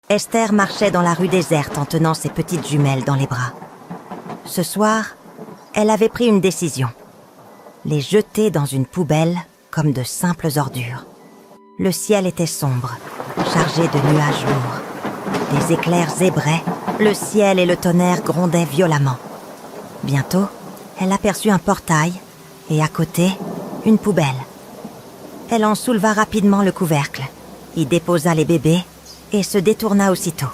Esther marchait dans la rue déserte en tenant ses petites jumelles dans les bras. Ce soir, elle avait pris une décision. Les jeter dans une poubelle comme de simples ordures. Le ciel était sombre, chargé de nuages lourds. Des éclairs zébraient, le ciel et le tonnerre grondaient violemment. Bientôt, elle aperçut un portail et à côté, une poubelle. Elle en souleva rapidement le couvercle, y déposa les bébés et se détourna aussitôt.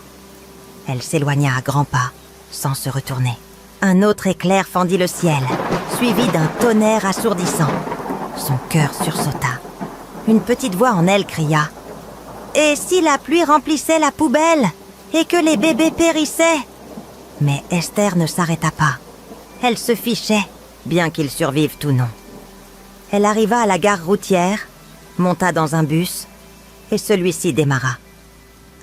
Elle s'éloigna à grands pas, sans se retourner. Un autre éclair fendit le ciel, suivi d'un tonnerre assourdissant. Son cœur sursauta. Une petite voix en elle cria « Et si la pluie remplissait la poubelle et que les bébés périssaient ?» Mais Esther ne s'arrêta pas. Elle se fichait, bien qu'ils survivent ou non. Elle arriva à la gare routière, monta dans un bus, et celui-ci démarra.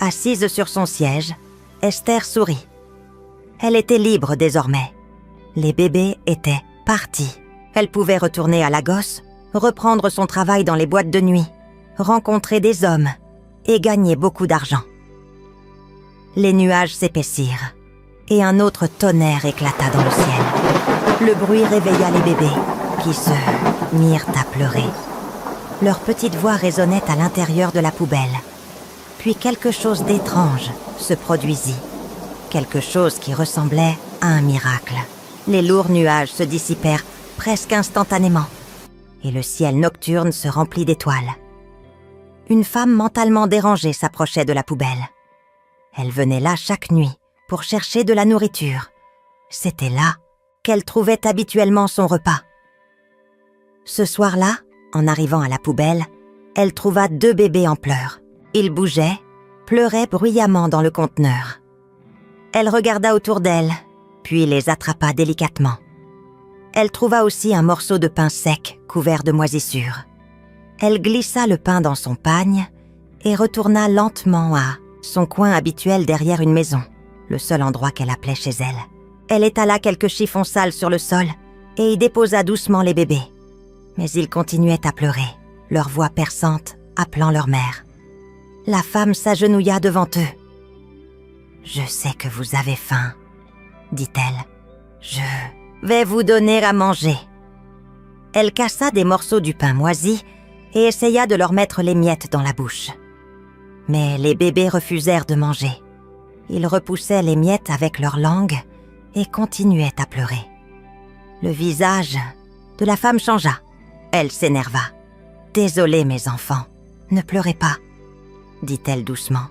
Assise sur son siège, Esther sourit. Elle était libre désormais. Les bébés étaient partis. Elle pouvait retourner à Lagos, reprendre son travail dans les boîtes de nuit, rencontrer des hommes et gagner beaucoup d'argent. Les nuages s'épaissirent et un autre tonnerre éclata dans le ciel. Le bruit réveilla les bébés qui se mirent à pleurer. Leur petite voix résonnait à l'intérieur de la poubelle. Puis quelque chose d'étrange se produisit. Quelque chose qui ressemblait à un miracle. Les lourds nuages se dissipèrent presque instantanément et le ciel nocturne se remplit d'étoiles. Une femme mentalement dérangée s'approchait de la poubelle. Elle venait là chaque nuit pour chercher de la nourriture. C'était là qu'elle trouvait habituellement son repas. Ce soir-là, en arrivant à la poubelle, elle trouva 2 bébés en pleurs. Ils bougeaient, pleuraient bruyamment dans le conteneur. Elle regarda autour d'elle, puis les attrapa délicatement. Elle trouva aussi un morceau de pain sec couvert de moisissures. Elle glissa le pain dans son pagne et retourna lentement à son coin habituel derrière une maison, le seul endroit qu'elle appelait chez elle. Elle étala quelques chiffons sales sur le sol et y déposa doucement les bébés. Mais ils continuaient à pleurer, leur voix perçante appelant leur mère. La femme s'agenouilla devant eux. « Je sais que vous avez faim, » dit-elle. « Je vais vous donner à manger. » Elle cassa des morceaux du pain moisi et essaya de leur mettre les miettes dans la bouche. Mais les bébés refusèrent de manger. Ils repoussaient les miettes avec leur langue et continuaient à pleurer. Le visage de la femme changea. Elle s'énerva. « Désolée, mes enfants, ne pleurez pas, » dit-elle doucement.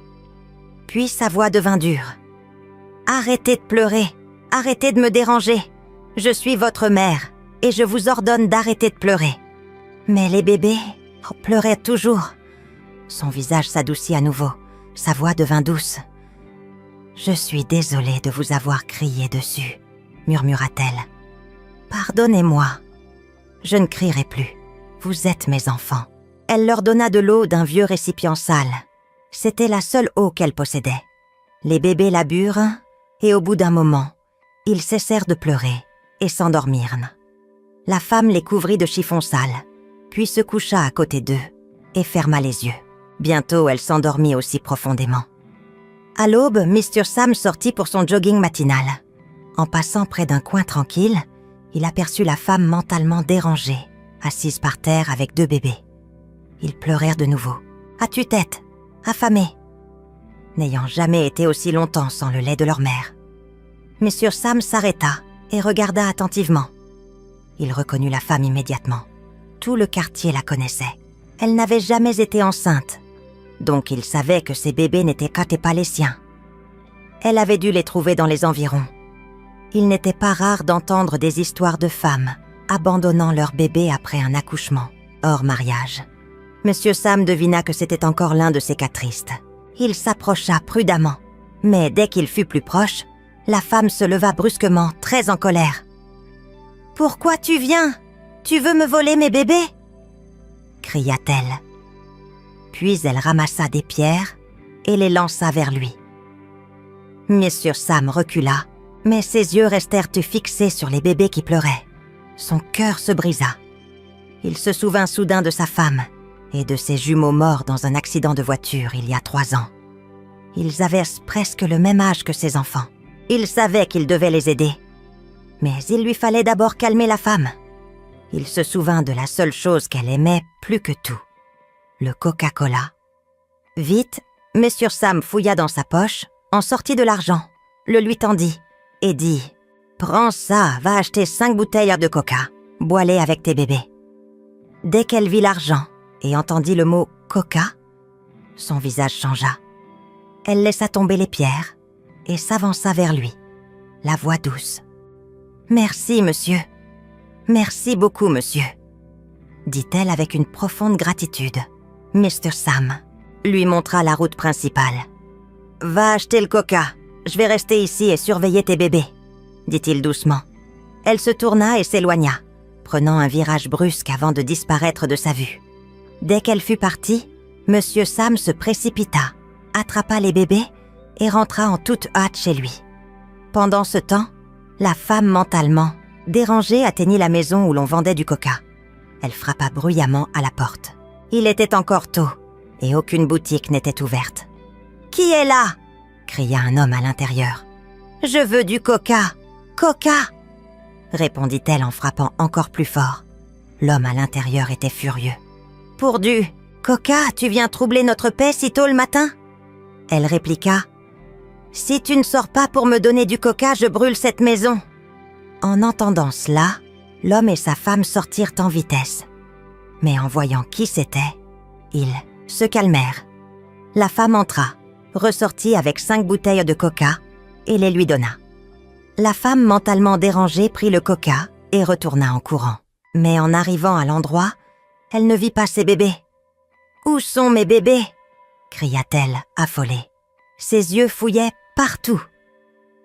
Puis sa voix devint dure. « Arrêtez de pleurer, arrêtez de me déranger. Je suis votre mère et je vous ordonne d'arrêter de pleurer. » Mais les bébés pleuraient toujours. Son visage s'adoucit à nouveau, sa voix devint douce. « Je suis désolée de vous avoir crié dessus, » murmura-t-elle. « Pardonnez-moi. Je ne crierai plus. Vous êtes mes enfants. » Elle leur donna de l'eau d'un vieux récipient sale. C'était la seule eau qu'elle possédait. Les bébés la burent et au bout d'un moment, ils cessèrent de pleurer et s'endormirent. La femme les couvrit de chiffons sales, puis se coucha à côté d'eux et ferma les yeux. Bientôt, elle s'endormit aussi profondément. À l'aube, Mr. Sam sortit pour son jogging matinal. En passant près d'un coin tranquille, il aperçut la femme mentalement dérangée, assise par terre avec 2 bébés. Ils pleurèrent de nouveau, à tue-tête, affamés, n'ayant jamais été aussi longtemps sans le lait de leur mère. Mr. Sam s'arrêta et regarda attentivement. Il reconnut la femme immédiatement. Tout le quartier la connaissait. Elle n'avait jamais été enceinte, donc il savait que ses bébés n'étaient pas les siens. Elle avait dû les trouver dans les environs. Il n'était pas rare d'entendre des histoires de femmes abandonnant leurs bébés après un accouchement, hors mariage. Monsieur Sam devina que c'était encore l'un de ces cas tristes. Il s'approcha prudemment, mais dès qu'il fut plus proche, la femme se leva brusquement, très en colère. « Pourquoi tu viens ? Tu veux me voler mes bébés ?» cria-t-elle. Puis elle ramassa des pierres et les lança vers lui. Monsieur Sam recula, mais ses yeux restèrent fixés sur les bébés qui pleuraient. Son cœur se brisa. Il se souvint soudain de sa femme et de ses jumeaux morts dans un accident de voiture il y a 3 ans. Ils avaient presque le même âge que ses enfants. Il savait qu'il devait les aider. Mais il lui fallait d'abord calmer la femme. Il se souvint de la seule chose qu'elle aimait plus que tout, le Coca-Cola. Vite, Monsieur Sam fouilla dans sa poche, en sortit de l'argent, le lui tendit et dit « Prends ça, va acheter 5 bouteilles de coca, bois-les avec tes bébés. » Dès qu'elle vit l'argent et entendit le mot « coca », son visage changea. Elle laissa tomber les pierres et s'avança vers lui, la voix douce. « Merci, monsieur. Merci beaucoup, monsieur. » dit-elle avec une profonde gratitude. Mr. Sam lui montra la route principale. « Va acheter le coca. Je vais rester ici et surveiller tes bébés, » dit-il doucement. Elle se tourna et s'éloigna, prenant un virage brusque avant de disparaître de sa vue. Dès qu'elle fut partie, Monsieur Sam se précipita, attrapa les bébés et rentra en toute hâte chez lui. Pendant ce temps, la femme mentalement, dérangée, atteignit la maison où l'on vendait du coca. Elle frappa bruyamment à la porte. Il était encore tôt et aucune boutique n'était ouverte. « Qui est là ?» cria un homme à l'intérieur. « Je veux du coca, coca !» répondit-elle en frappant encore plus fort. L'homme à l'intérieur était furieux. « Pour du coca, tu viens troubler notre paix si tôt le matin ?» Elle répliqua. « Si tu ne sors pas pour me donner du coca, je brûle cette maison. » En entendant cela, l'homme et sa femme sortirent en vitesse. Mais en voyant qui c'était, ils se calmèrent. La femme entra, ressortit avec 5 bouteilles de coca et les lui donna. La femme mentalement dérangée prit le coca et retourna en courant. Mais en arrivant à l'endroit, elle ne vit pas ses bébés. « Où sont mes bébés ?» cria-t-elle, affolée. Ses yeux fouillaient partout.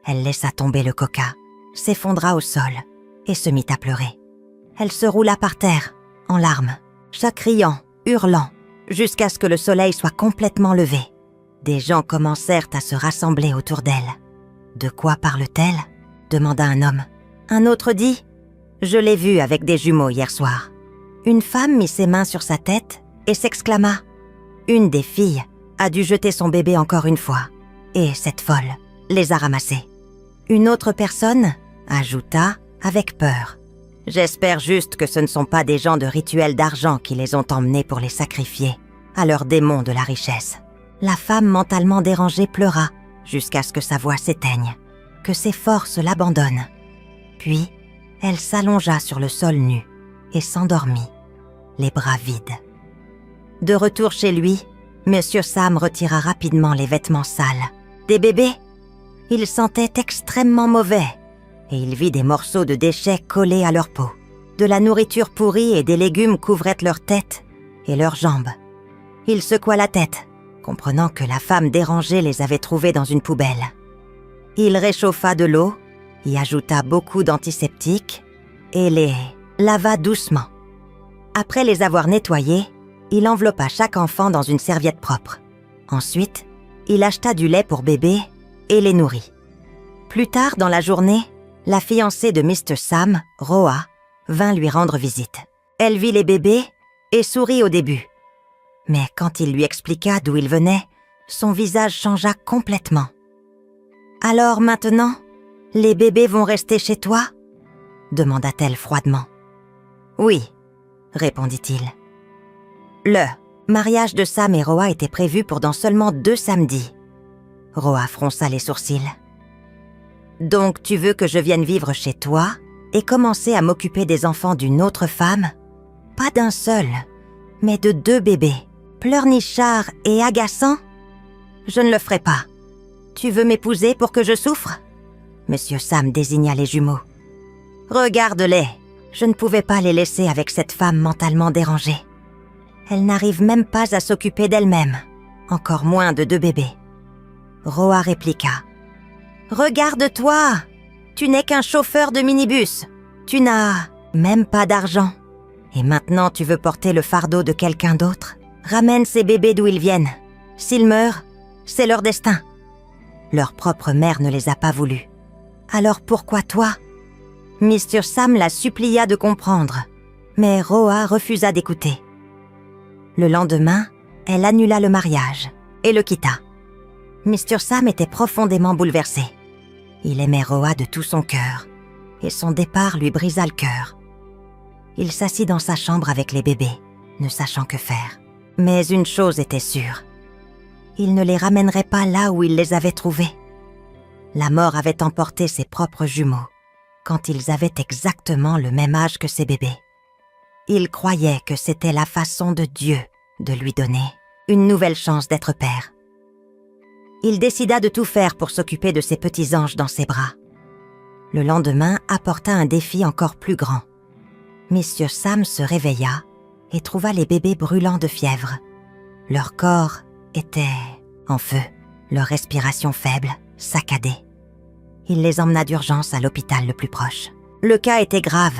Elle laissa tomber le coca, s'effondra au sol et se mit à pleurer. Elle se roula par terre, en larmes, criant, hurlant, jusqu'à ce que le soleil soit complètement levé. Des gens commencèrent à se rassembler autour d'elle. « De quoi parle-t-elle » demanda un homme. Un autre dit « Je l'ai vue avec des jumeaux hier soir. » Une femme mit ses mains sur sa tête et s'exclama « Une des filles a dû jeter son bébé encore une fois, et cette folle les a ramassés. » Une autre personne ajouta avec peur « J'espère juste que ce ne sont pas des gens de rituels d'argent qui les ont emmenés pour les sacrifier à leur démon de la richesse. » La femme mentalement dérangée pleura jusqu'à ce que sa voix s'éteigne, que ses forces l'abandonnent. Puis, elle s'allongea sur le sol nu et s'endormit, les bras vides. De retour chez lui, Monsieur Sam retira rapidement les vêtements sales. Des bébés? Ils sentaient extrêmement mauvais et il vit des morceaux de déchets collés à leur peau. De la nourriture pourrie et des légumes couvraient leur tête et leurs jambes. Il secoua la tête, comprenant que la femme dérangée les avait trouvés dans une poubelle. Il réchauffa de l'eau, y ajouta beaucoup d'antiseptiques et les lava doucement. Après les avoir nettoyés, il enveloppa chaque enfant dans une serviette propre. Ensuite, il acheta du lait pour bébé et les nourrit. Plus tard dans la journée, la fiancée de Mr. Sam, Roa, vint lui rendre visite. Elle vit les bébés et sourit au début. Mais quand il lui expliqua d'où il venait, son visage changea complètement. « Alors maintenant, les bébés vont rester chez toi ?» demanda-t-elle froidement. « Oui, » répondit-il. Le mariage de Sam et Roa était prévu pour dans seulement 2 samedis. Roa fronça les sourcils. « Donc tu veux que je vienne vivre chez toi et commencer à m'occuper des enfants d'une autre femme? Pas d'un seul, mais de 2 bébés, pleurnichards et agaçants? Je ne le ferai pas. Tu veux m'épouser pour que je souffre ?» Monsieur Sam désigna les jumeaux. « Regarde-les, je ne pouvais pas les laisser avec cette femme mentalement dérangée. Elle n'arrive même pas à s'occuper d'elle-même, encore moins de 2 bébés. » Roa répliqua. « Regarde-toi, tu n'es qu'un chauffeur de minibus. Tu n'as même pas d'argent. Et maintenant tu veux porter le fardeau de quelqu'un d'autre? Ramène ces bébés d'où ils viennent. S'ils meurent, c'est leur destin. Leur propre mère ne les a pas voulus. Alors pourquoi toi ?» Mr. Sam la supplia de comprendre, mais Roa refusa d'écouter. Le lendemain, elle annula le mariage et le quitta. Mr. Sam était profondément bouleversé. Il aimait Roa de tout son cœur, et son départ lui brisa le cœur. Il s'assit dans sa chambre avec les bébés, ne sachant que faire. Mais une chose était sûre. Il ne les ramènerait pas là où il les avait trouvés. La mort avait emporté ses propres jumeaux, quand ils avaient exactement le même âge que ses bébés. Il croyait que c'était la façon de Dieu de lui donner une nouvelle chance d'être père. Il décida de tout faire pour s'occuper de ses petits anges dans ses bras. Le lendemain apporta un défi encore plus grand. Monsieur Sam se réveilla et trouva les bébés brûlants de fièvre. Leur corps était en feu, leur respiration faible, saccadée. Il les emmena d'urgence à l'hôpital le plus proche. Le cas était grave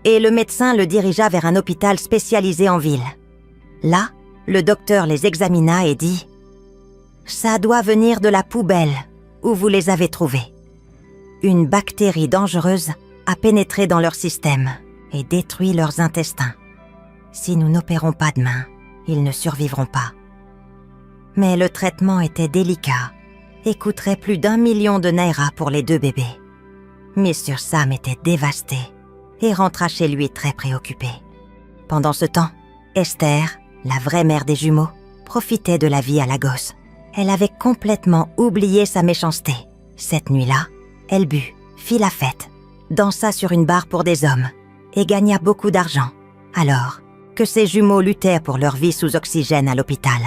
et le médecin le dirigea vers un hôpital spécialisé en ville. Là, le docteur les examina et dit « Ça doit venir de la poubelle où vous les avez trouvés. Une bactérie dangereuse a pénétré dans leur système et détruit leurs intestins. Si nous n'opérons pas demain, ils ne survivront pas. » Mais le traitement était délicat et coûterait plus d'1 million de naira pour les 2 bébés. Mr. Sam était dévasté et rentra chez lui très préoccupé. Pendant ce temps, Esther, la vraie mère des jumeaux, profitait de la vie à Lagos. Elle avait complètement oublié sa méchanceté. Cette nuit-là, elle but, fit la fête, dansa sur une barre pour des hommes et gagna beaucoup d'argent, alors que ses jumeaux luttaient pour leur vie sous oxygène à l'hôpital.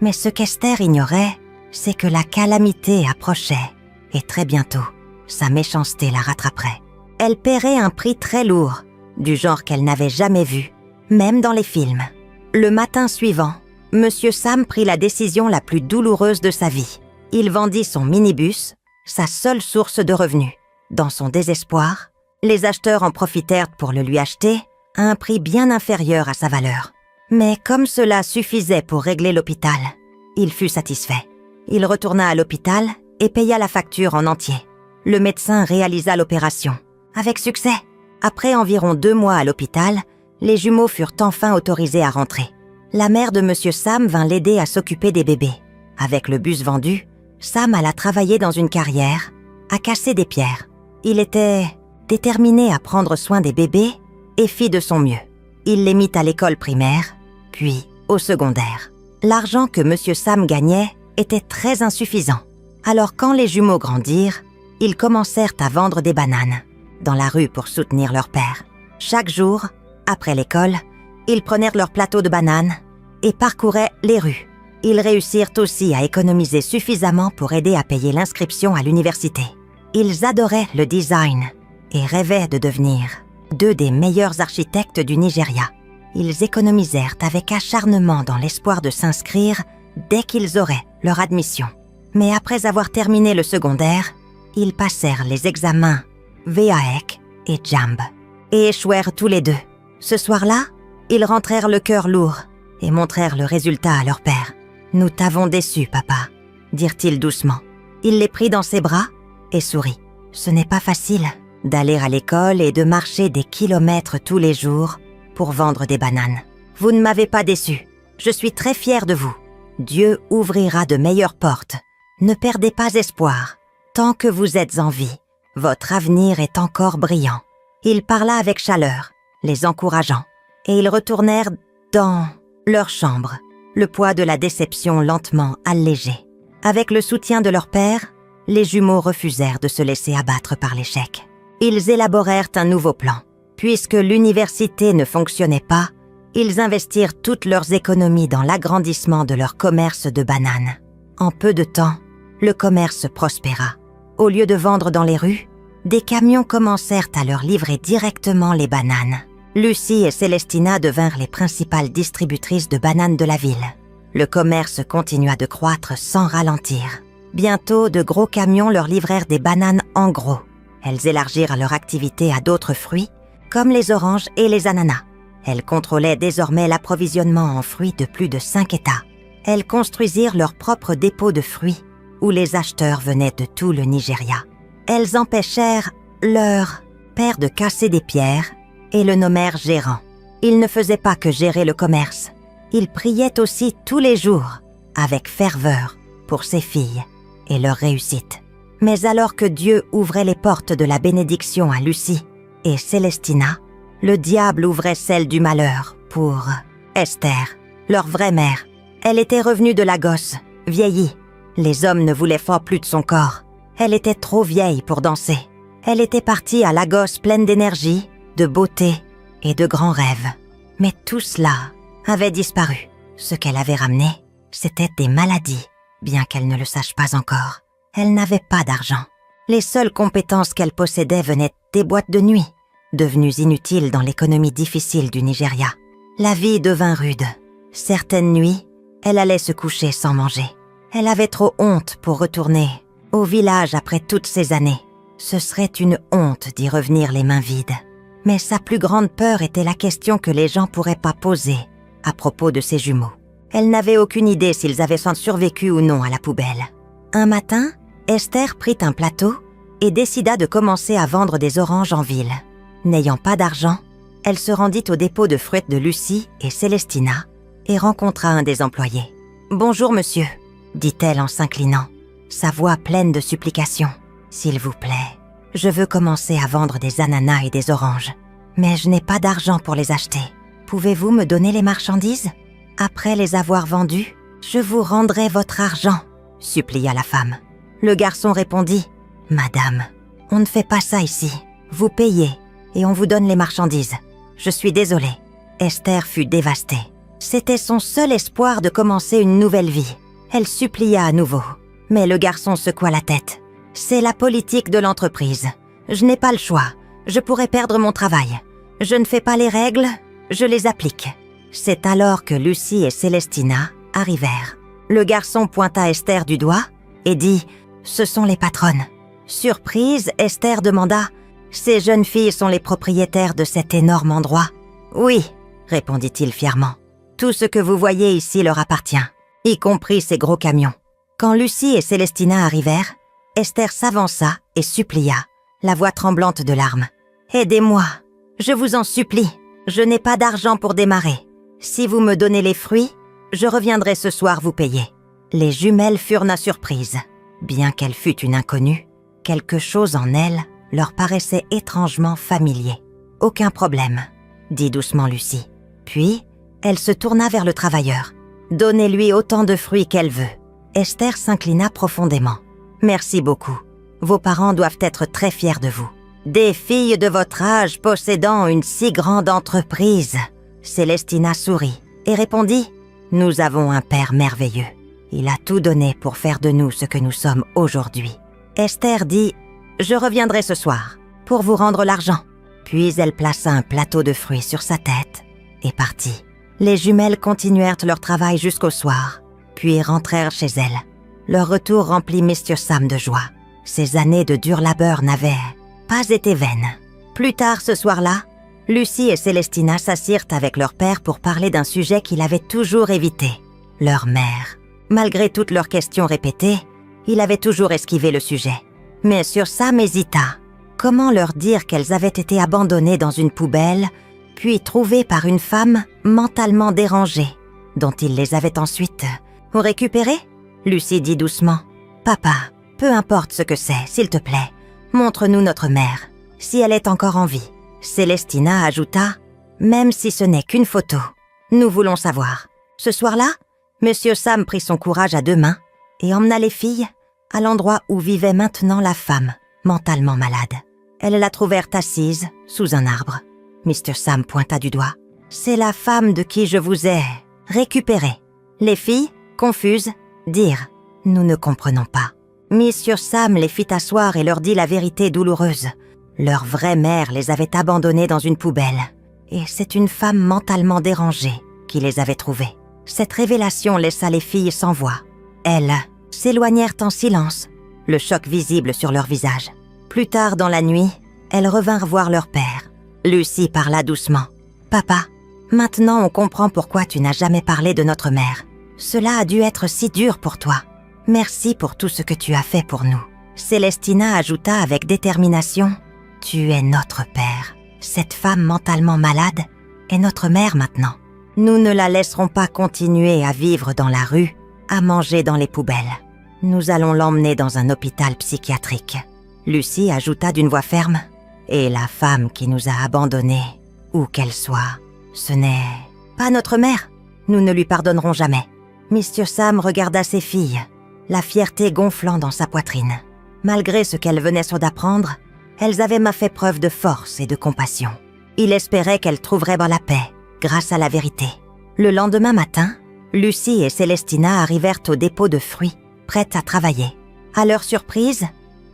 Mais ce qu'Esther ignorait, c'est que la calamité approchait et très bientôt, sa méchanceté la rattraperait. Elle paierait un prix très lourd, du genre qu'elle n'avait jamais vu, même dans les films. Le matin suivant, Monsieur Sam prit la décision la plus douloureuse de sa vie. Il vendit son minibus, sa seule source de revenus. Dans son désespoir, les acheteurs en profitèrent pour le lui acheter à un prix bien inférieur à sa valeur. Mais comme cela suffisait pour régler l'hôpital, il fut satisfait. Il retourna à l'hôpital et paya la facture en entier. Le médecin réalisa l'opération. Avec succès. Après environ 2 mois à l'hôpital, les jumeaux furent enfin autorisés à rentrer. La mère de Monsieur Sam vint l'aider à s'occuper des bébés. Avec le bus vendu, Sam alla travailler dans une carrière, à casser des pierres. Il était déterminé à prendre soin des bébés et fit de son mieux. Il les mit à l'école primaire, puis au secondaire. L'argent que Monsieur Sam gagnait était très insuffisant. Alors quand les jumeaux grandirent, ils commencèrent à vendre des bananes dans la rue pour soutenir leur père. Chaque jour, après l'école, ils prenèrent leur plateau de bananes et parcouraient les rues. Ils réussirent aussi à économiser suffisamment pour aider à payer l'inscription à l'université. Ils adoraient le design et rêvaient de devenir 2 des meilleurs architectes du Nigeria. Ils économisèrent avec acharnement dans l'espoir de s'inscrire dès qu'ils auraient leur admission. Mais après avoir terminé le secondaire, ils passèrent les examens WAEC et JAMB et échouèrent tous les 2. Ce soir-là, ils rentrèrent le cœur lourd et montrèrent le résultat à leur père. « Nous t'avons déçu, papa », dirent-ils doucement. Il les prit dans ses bras et sourit. « Ce n'est pas facile d'aller à l'école et de marcher des kilomètres tous les jours pour vendre des bananes. Vous ne m'avez pas déçu. Je suis très fier de vous. Dieu ouvrira de meilleures portes. Ne perdez pas espoir. Tant que vous êtes en vie, votre avenir est encore brillant. » Il parla avec chaleur, les encourageant, et ils retournèrent dans leur chambre, le poids de la déception lentement allégé. Avec le soutien de leur père, les jumeaux refusèrent de se laisser abattre par l'échec. Ils élaborèrent un nouveau plan. Puisque l'université ne fonctionnait pas, ils investirent toutes leurs économies dans l'agrandissement de leur commerce de bananes. En peu de temps, le commerce prospéra. Au lieu de vendre dans les rues, des camions commencèrent à leur livrer directement les bananes. Lucie et Célestina devinrent les principales distributrices de bananes de la ville. Le commerce continua de croître sans ralentir. Bientôt, de gros camions leur livrèrent des bananes en gros. Elles élargirent leur activité à d'autres fruits, comme les oranges et les ananas. Elles contrôlaient désormais l'approvisionnement en fruits de plus de 5 États. Elles construisirent leur propre dépôt de fruits, où les acheteurs venaient de tout le Nigeria. Elles empêchèrent leur père de casser des pierres et le nommèrent gérant. Il ne faisait pas que gérer le commerce. Il priait aussi tous les jours, avec ferveur, pour ses filles, et leur réussite. Mais alors que Dieu ouvrait les portes de la bénédiction à Lucie et Célestina, le diable ouvrait celles du malheur pour Esther, leur vraie mère. Elle était revenue de Lagos, vieillie. Les hommes ne voulaient fort plus de son corps. Elle était trop vieille pour danser. Elle était partie à Lagos pleine d'énergie, de beauté et de grands rêves. Mais tout cela avait disparu. Ce qu'elle avait ramené, c'était des maladies, bien qu'elle ne le sache pas encore. Elle n'avait pas d'argent. Les seules compétences qu'elle possédait venaient des boîtes de nuit, devenues inutiles dans l'économie difficile du Nigeria. La vie devint rude. Certaines nuits, elle allait se coucher sans manger. Elle avait trop honte pour retourner au village après toutes ces années. Ce serait une honte d'y revenir les mains vides. Mais sa plus grande peur était la question que les gens pourraient pas poser à propos de ses jumeaux. Elle n'avait aucune idée s'ils avaient survécu ou non à la poubelle. Un matin, Esther prit un plateau et décida de commencer à vendre des oranges en ville. N'ayant pas d'argent, elle se rendit au dépôt de fruits de Lucie et Célestina et rencontra un des employés. « Bonjour, monsieur », dit-elle en s'inclinant, sa voix pleine de supplication. « S'il vous plaît, je veux commencer à vendre des ananas et des oranges, mais je n'ai pas d'argent pour les acheter. Pouvez-vous me donner les marchandises ? Après les avoir vendues, je vous rendrai votre argent, » supplia la femme. Le garçon répondit « Madame, on ne fait pas ça ici. Vous payez et on vous donne les marchandises. Je suis désolée. » Esther fut dévastée. C'était son seul espoir de commencer une nouvelle vie. Elle supplia à nouveau, mais le garçon secoua la tête. « C'est la politique de l'entreprise. Je n'ai pas le choix. Je pourrais perdre mon travail. Je ne fais pas les règles, je les applique. » C'est alors que Lucie et Célestina arrivèrent. Le garçon pointa Esther du doigt et dit « Ce sont les patronnes. » Surprise, Esther demanda « Ces jeunes filles sont les propriétaires de cet énorme endroit ?»« Oui, » répondit-il fièrement. « Tout ce que vous voyez ici leur appartient, y compris ces gros camions. » Quand Lucie et Célestina arrivèrent, Esther s'avança et supplia, la voix tremblante de larmes. « Aidez-moi, je vous en supplie, je n'ai pas d'argent pour démarrer. Si vous me donnez les fruits, je reviendrai ce soir vous payer. » Les jumelles furent surprises. Bien qu'elle fût une inconnue, quelque chose en elle leur paraissait étrangement familier. « Aucun problème, » dit doucement Lucie. Puis, elle se tourna vers le travailleur. « Donnez-lui autant de fruits qu'elle veut. » Esther s'inclina profondément. « Merci beaucoup. Vos parents doivent être très fiers de vous. Des filles de votre âge possédant une si grande entreprise. » Célestina sourit et répondit « Nous avons un père merveilleux. Il a tout donné pour faire de nous ce que nous sommes aujourd'hui. » Esther dit « Je reviendrai ce soir pour vous rendre l'argent. » Puis elle plaça un plateau de fruits sur sa tête et partit. Les jumelles continuèrent leur travail jusqu'au soir, puis rentrèrent chez elles. Leur retour remplit Mr. Sam de joie. Ces années de dur labeur n'avaient pas été vaines. Plus tard ce soir-là, Lucie et Célestina s'assirent avec leur père pour parler d'un sujet qu'il avait toujours évité, leur mère. Malgré toutes leurs questions répétées, il avait toujours esquivé le sujet. Mais Mr. Sam hésita. Comment leur dire qu'elles avaient été abandonnées dans une poubelle, puis trouvées par une femme mentalement dérangée, dont il les avait ensuite récupérées ? Lucie dit doucement « Papa, peu importe ce que c'est, s'il te plaît, montre-nous notre mère, si elle est encore en vie. » Célestina ajouta « Même si ce n'est qu'une photo, nous voulons savoir. » Ce soir-là, Monsieur Sam prit son courage à deux mains et emmena les filles à l'endroit où vivait maintenant la femme, mentalement malade. Elles la trouvèrent assise sous un arbre. Mr. Sam pointa du doigt. « C'est la femme de qui je vous ai récupéré. » Les filles, confuses, dirent « Nous ne comprenons pas. » Mr. Sam les fit asseoir et leur dit la vérité douloureuse. Leur vraie mère les avait abandonnées dans une poubelle. Et c'est une femme mentalement dérangée qui les avait trouvées. Cette révélation laissa les filles sans voix. Elles s'éloignèrent en silence, le choc visible sur leur visage. Plus tard dans la nuit, elles revinrent voir leur père. Lucie parla doucement. « Papa, maintenant on comprend pourquoi tu n'as jamais parlé de notre mère. Cela a dû être si dur pour toi. Merci pour tout ce que tu as fait pour nous. » Célestina ajouta avec détermination « Tu es notre père. Cette femme mentalement malade est notre mère maintenant. Nous ne la laisserons pas continuer à vivre dans la rue, à manger dans les poubelles. » « Nous allons l'emmener dans un hôpital psychiatrique. » Lucie ajouta d'une voix ferme. « Et la femme qui nous a abandonnés, où qu'elle soit, ce n'est pas notre mère. Nous ne lui pardonnerons jamais. » Monsieur Sam regarda ses filles, la fierté gonflant dans sa poitrine. Malgré ce qu'elles venaient d'apprendre, elles avaient fait preuve de force et de compassion. Il espérait qu'elles trouveraient la paix, grâce à la vérité. Le lendemain matin, Lucie et Célestina arrivèrent au dépôt de fruits, prêtes à travailler. À leur surprise,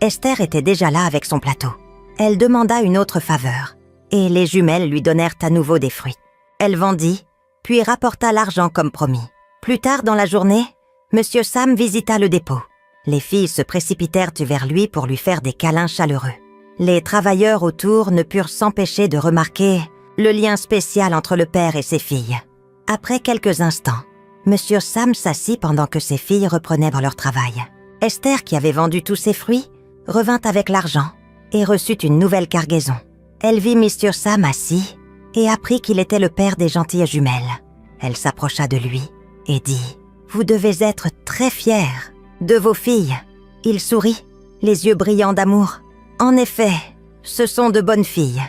Esther était déjà là avec son plateau. Elle demanda une autre faveur, et les jumelles lui donnèrent à nouveau des fruits. Elle vendit, puis rapporta l'argent comme promis. Plus tard dans la journée, Monsieur Sam visita le dépôt. Les filles se précipitèrent vers lui pour lui faire des câlins chaleureux. Les travailleurs autour ne purent s'empêcher de remarquer le lien spécial entre le père et ses filles. Après quelques instants, Monsieur Sam s'assit pendant que ses filles reprenaient leur travail. Esther, qui avait vendu tous ses fruits, revint avec l'argent et reçut une nouvelle cargaison. Elle vit Monsieur Sam assis et apprit qu'il était le père des gentilles jumelles. Elle s'approcha de lui et dit « Vous devez être très fiers de vos filles. » Il sourit, les yeux brillants d'amour. « En effet, ce sont de bonnes filles.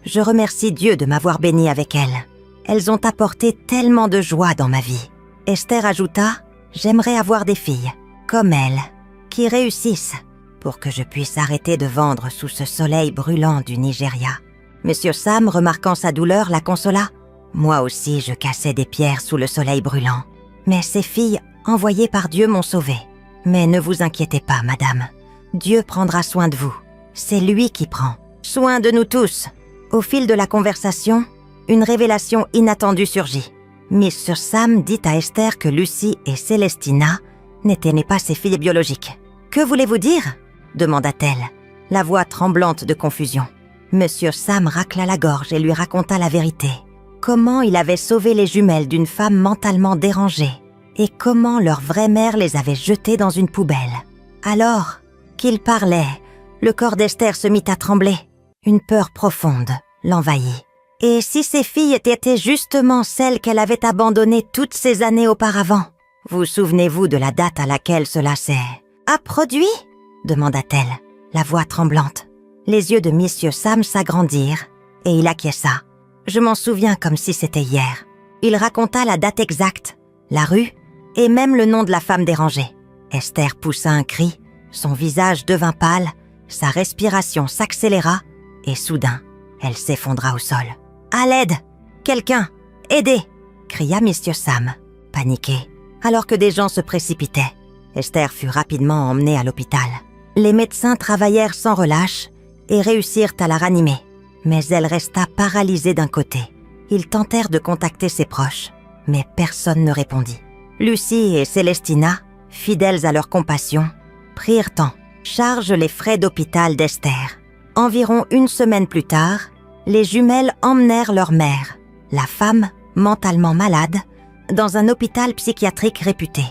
Je remercie Dieu de m'avoir bénie avec elles. Elles ont apporté tellement de joie dans ma vie. » Esther ajouta « J'aimerais avoir des filles, comme elles, qui réussissent, pour que je puisse arrêter de vendre sous ce soleil brûlant du Nigeria. » Monsieur Sam, remarquant sa douleur, la consola. « Moi aussi, je cassais des pierres sous le soleil brûlant. Mais ces filles, envoyées par Dieu, m'ont sauvée. Mais ne vous inquiétez pas, madame. Dieu prendra soin de vous. C'est lui qui prend soin de nous tous. » Au fil de la conversation, une révélation inattendue surgit. Monsieur Sam dit à Esther que Lucie et Célestina n'étaient pas ses filles biologiques. « Que voulez-vous dire ?» demanda-t-elle, la voix tremblante de confusion. Monsieur Sam racla la gorge et lui raconta la vérité. Comment il avait sauvé les jumelles d'une femme mentalement dérangée et comment leur vraie mère les avait jetées dans une poubelle. Alors qu'il parlait, le corps d'Esther se mit à trembler. Une peur profonde l'envahit. Et si ces filles étaient justement celles qu'elle avait abandonnées toutes ces années auparavant? Vous souvenez-vous de la date à laquelle cela s'est produit? demanda-t-elle, la voix tremblante. Les yeux de Monsieur Sam s'agrandirent et il acquiesça. Je m'en souviens comme si c'était hier. Il raconta la date exacte, la rue et même le nom de la femme dérangée. Esther poussa un cri, son visage devint pâle, sa respiration s'accéléra et soudain, elle s'effondra au sol. « À l'aide! Quelqu'un! Aidez !» cria Monsieur Sam, paniqué, alors que des gens se précipitaient. Esther fut rapidement emmenée à l'hôpital. Les médecins travaillèrent sans relâche et réussirent à la ranimer. Mais elle resta paralysée d'un côté. Ils tentèrent de contacter ses proches, mais personne ne répondit. Lucie et Célestina, fidèles à leur compassion, prirent en charge les frais d'hôpital d'Esther. Environ une semaine plus tard, les jumelles emmenèrent leur mère, la femme mentalement malade, dans un hôpital psychiatrique réputé.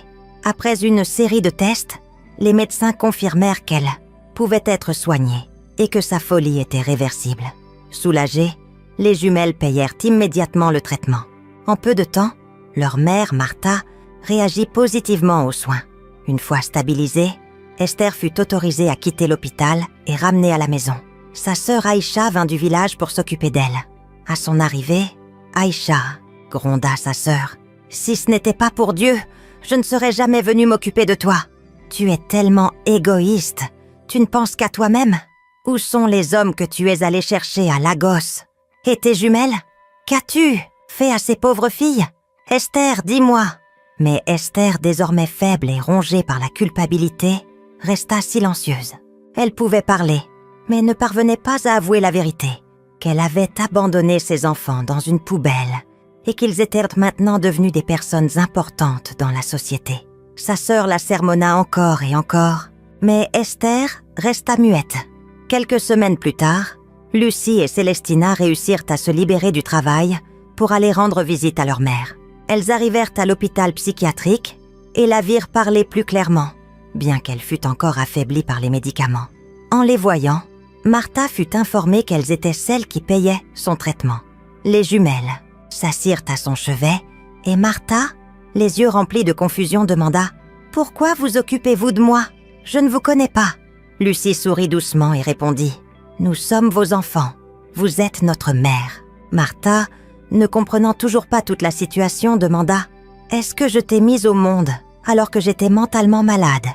Après une série de tests, les médecins confirmèrent qu'elle pouvait être soignée et que sa folie était réversible. Soulagées, les jumelles payèrent immédiatement le traitement. En peu de temps, leur mère, Martha, réagit positivement aux soins. Une fois stabilisée, Esther fut autorisée à quitter l'hôpital et ramenée à la maison. Sa sœur Aïcha vint du village pour s'occuper d'elle. À son arrivée, Aïcha gronda sa sœur. « Si ce n'était pas pour Dieu, je ne serais jamais venue m'occuper de toi. Tu es tellement égoïste. Tu ne penses qu'à toi-même. Où sont les hommes que tu es allé chercher à Lagos? Et tes jumelles? Qu'as-tu fait à ces pauvres filles? Esther, dis-moi. » Mais Esther, désormais faible et rongée par la culpabilité, resta silencieuse. Elle pouvait parler, mais ne parvenait pas à avouer la vérité, qu'elle avait abandonné ses enfants dans une poubelle et qu'ils étaient maintenant devenus des personnes importantes dans la société. Sa sœur la sermonna encore et encore, mais Esther resta muette. Quelques semaines plus tard, Lucie et Célestina réussirent à se libérer du travail pour aller rendre visite à leur mère. Elles arrivèrent à l'hôpital psychiatrique et la virent parler plus clairement, bien qu'elle fût encore affaiblie par les médicaments. En les voyant, Martha fut informée qu'elles étaient celles qui payaient son traitement. Les jumelles s'assirent à son chevet et Martha, les yeux remplis de confusion, demanda « Pourquoi vous occupez-vous de moi? Je ne vous connais pas. » Lucie sourit doucement et répondit. « Nous sommes vos enfants. Vous êtes notre mère. » Martha, ne comprenant toujours pas toute la situation, demanda « Est-ce que je t'ai mise au monde alors que j'étais mentalement malade ?»«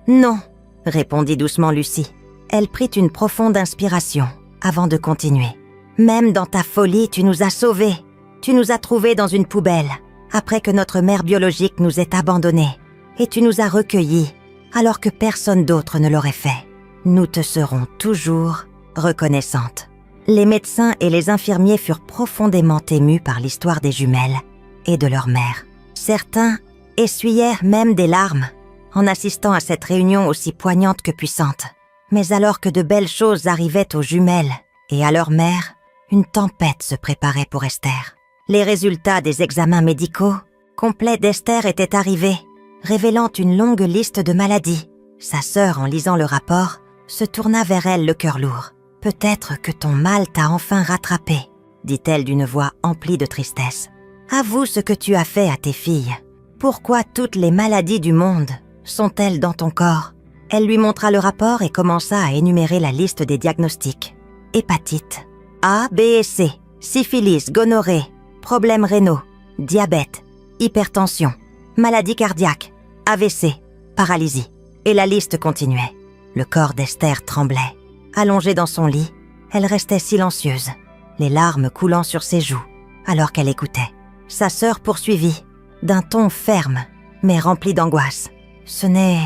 Non, » répondit doucement Lucie. Elle prit une profonde inspiration avant de continuer. « Même dans ta folie, tu nous as sauvés. Tu nous as trouvés dans une poubelle après que notre mère biologique nous ait abandonnés. Et tu nous as recueillis alors que personne d'autre ne l'aurait fait. Nous te serons toujours reconnaissantes. » Les médecins et les infirmiers furent profondément émus par l'histoire des jumelles et de leur mère. Certains essuyèrent même des larmes en assistant à cette réunion aussi poignante que puissante. Mais alors que de belles choses arrivaient aux jumelles et à leur mère, une tempête se préparait pour Esther. Les résultats des examens médicaux complets d'Esther étaient arrivés, révélant une longue liste de maladies. Sa sœur, en lisant le rapport, se tourna vers elle le cœur lourd. « Peut-être que ton mal t'a enfin rattrapé, » dit-elle d'une voix emplie de tristesse. « Avoue ce que tu as fait à tes filles. Pourquoi toutes les maladies du monde sont-elles dans ton corps ?» Elle lui montra le rapport et commença à énumérer la liste des diagnostics. Hépatite, A, B et C, syphilis, gonorrhée, problèmes rénaux, diabète, hypertension, maladie cardiaque, AVC, paralysie. Et la liste continuait. Le corps d'Esther tremblait. Allongée dans son lit, elle restait silencieuse, les larmes coulant sur ses joues, alors qu'elle écoutait. Sa sœur poursuivit, d'un ton ferme, mais rempli d'angoisse. « Ce n'est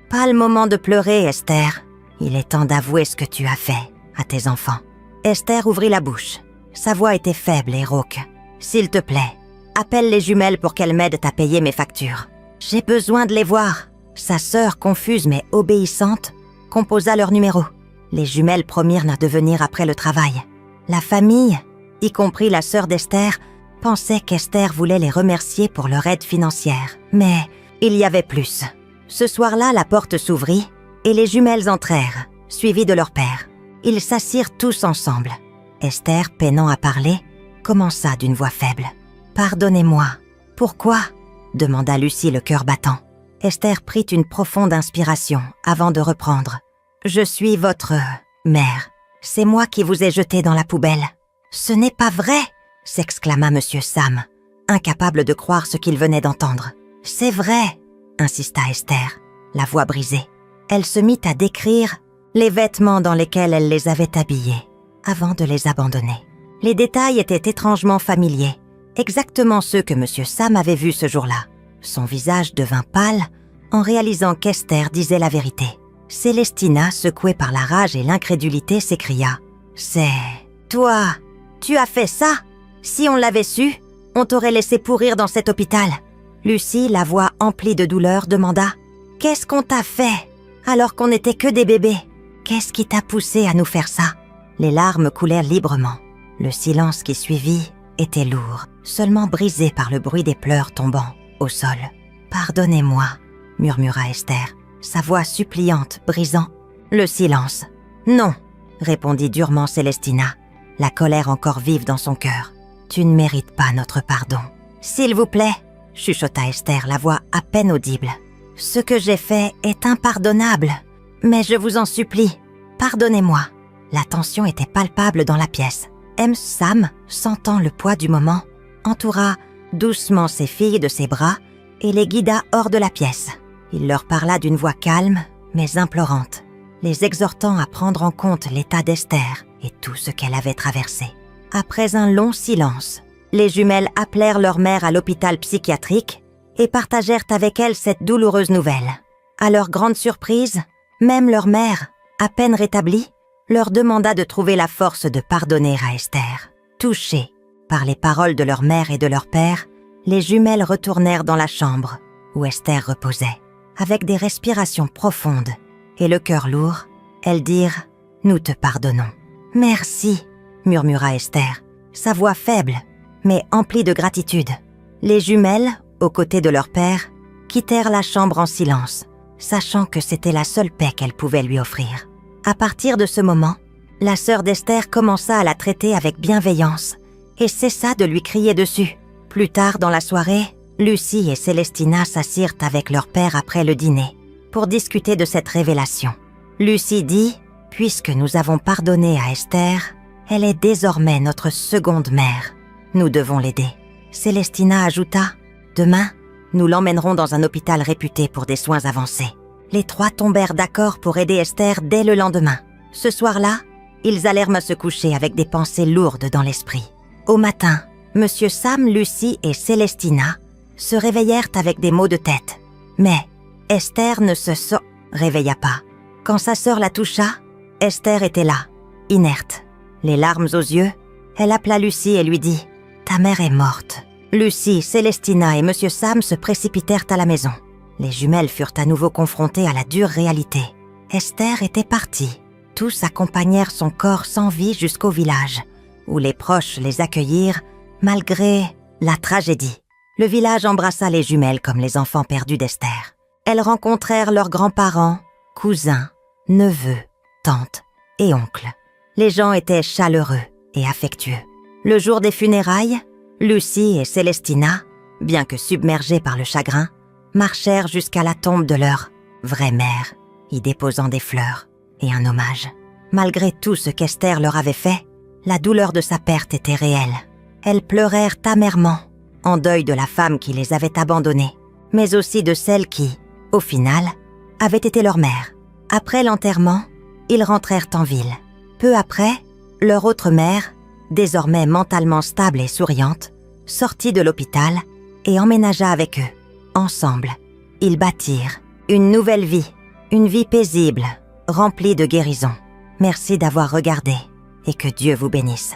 pas le moment de pleurer, Esther. Il est temps d'avouer ce que tu as fait à tes enfants. » Esther ouvrit la bouche. Sa voix était faible et rauque. « S'il te plaît, appelle les jumelles pour qu'elles m'aident à payer mes factures. J'ai besoin de les voir. » Sa sœur, confuse mais obéissante, composa leur numéro. Les jumelles promirent de venir après le travail. La famille, y compris la sœur d'Esther, pensait qu'Esther voulait les remercier pour leur aide financière. Mais il y avait plus. Ce soir-là, la porte s'ouvrit et les jumelles entrèrent, suivies de leur père. Ils s'assirent tous ensemble. Esther, peinant à parler, commença d'une voix faible. « Pardonnez-moi. »« Pourquoi ?» demanda Lucie, le cœur battant. Esther prit une profonde inspiration avant de reprendre. « Je suis votre mère. C'est moi qui vous ai jeté dans la poubelle. »« Ce n'est pas vrai !» s'exclama Monsieur Sam, incapable de croire ce qu'il venait d'entendre. « C'est vrai !» insista Esther, la voix brisée. Elle se mit à décrire les vêtements dans lesquels elle les avait habillés avant de les abandonner. Les détails étaient étrangement familiers, exactement ceux que Monsieur Sam avait vus ce jour-là. Son visage devint pâle en réalisant qu'Esther disait la vérité. Célestina, secouée par la rage et l'incrédulité, s'écria « C'est... toi, tu as fait ça? Si on l'avait su, on t'aurait laissé pourrir dans cet hôpital. » Lucie, la voix emplie de douleur, demanda « Qu'est-ce qu'on t'a fait alors qu'on n'était que des bébés? Qu'est-ce qui t'a poussé à nous faire ça ?» Les larmes coulèrent librement. Le silence qui suivit était lourd, seulement brisé par le bruit des pleurs tombant au sol. « Pardonnez-moi, » murmura Esther, sa voix suppliante brisant le silence. « Non, » répondit durement Célestina, la colère encore vive dans son cœur. « Tu ne mérites pas notre pardon. »« S'il vous plaît, » chuchota Esther, la voix à peine audible. « Ce que j'ai fait est impardonnable, mais je vous en supplie, pardonnez-moi. » La tension était palpable dans la pièce. M. Sam, sentant le poids du moment, entoura doucement ses filles de ses bras et les guida hors de la pièce. Il leur parla d'une voix calme mais implorante, les exhortant à prendre en compte l'état d'Esther et tout ce qu'elle avait traversé. Après un long silence, les jumelles appelèrent leur mère à l'hôpital psychiatrique et partagèrent avec elle cette douloureuse nouvelle. À leur grande surprise, même leur mère, à peine rétablie, leur demanda de trouver la force de pardonner à Esther. Touchées par les paroles de leur mère et de leur père, les jumelles retournèrent dans la chambre où Esther reposait. Avec des respirations profondes et le cœur lourd, elles dirent « Nous te pardonnons. »« Merci » murmura Esther, sa voix faible, mais emplie de gratitude. Les jumelles, aux côtés de leur père, quittèrent la chambre en silence, sachant que c'était la seule paix qu'elles pouvaient lui offrir. À partir de ce moment, la sœur d'Esther commença à la traiter avec bienveillance et cessa de lui crier dessus. Plus tard dans la soirée, Lucie et Célestina s'assirent avec leur père après le dîner pour discuter de cette révélation. Lucie dit « Puisque nous avons pardonné à Esther, elle est désormais notre seconde mère. Nous devons l'aider. » Célestina ajouta « Demain, nous l'emmènerons dans un hôpital réputé pour des soins avancés. » Les trois tombèrent d'accord pour aider Esther dès le lendemain. Ce soir-là, ils allèrent se coucher avec des pensées lourdes dans l'esprit. Au matin, Monsieur Sam, Lucie et Célestina se réveillèrent avec des maux de tête. Mais Esther ne se réveilla pas. Quand sa sœur la toucha, Esther était là, inerte. Les larmes aux yeux, elle appela Lucie et lui dit « Ta mère est morte ». Lucie, Célestina et Monsieur Sam se précipitèrent à la maison. Les jumelles furent à nouveau confrontées à la dure réalité. Esther était partie. Tous accompagnèrent son corps sans vie jusqu'au village, où les proches les accueillirent malgré la tragédie. Le village embrassa les jumelles comme les enfants perdus d'Esther. Elles rencontrèrent leurs grands-parents, cousins, neveux, tantes et oncles. Les gens étaient chaleureux et affectueux. Le jour des funérailles, Lucie et Célestina, bien que submergées par le chagrin, marchèrent jusqu'à la tombe de leur vraie mère, y déposant des fleurs et un hommage. Malgré tout ce qu'Esther leur avait fait, la douleur de sa perte était réelle. Elles pleurèrent amèrement, en deuil de la femme qui les avait abandonnées, mais aussi de celle qui, au final, avait été leur mère. Après l'enterrement, ils rentrèrent en ville. Peu après, leur autre mère, désormais mentalement stable et souriante, sortit de l'hôpital et emménagea avec eux. Ensemble, ils bâtirent une nouvelle vie, une vie paisible, remplie de guérison. Merci d'avoir regardé et que Dieu vous bénisse.